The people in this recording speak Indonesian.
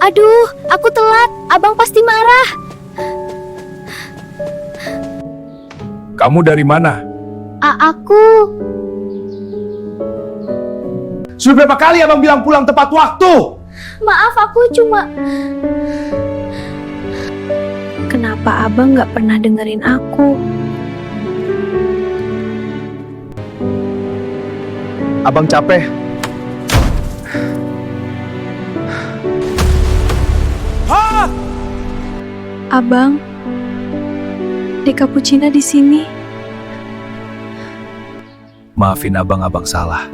Aduh, aku telat. Abang pasti marah. Kamu dari mana? Aku... Sudah berapa kali abang bilang pulang tepat waktu? Maaf, aku cuma... Kenapa abang gak pernah dengerin aku? Abang capek. Abang, Dek Cappuccina di sini. Maafin abang salah.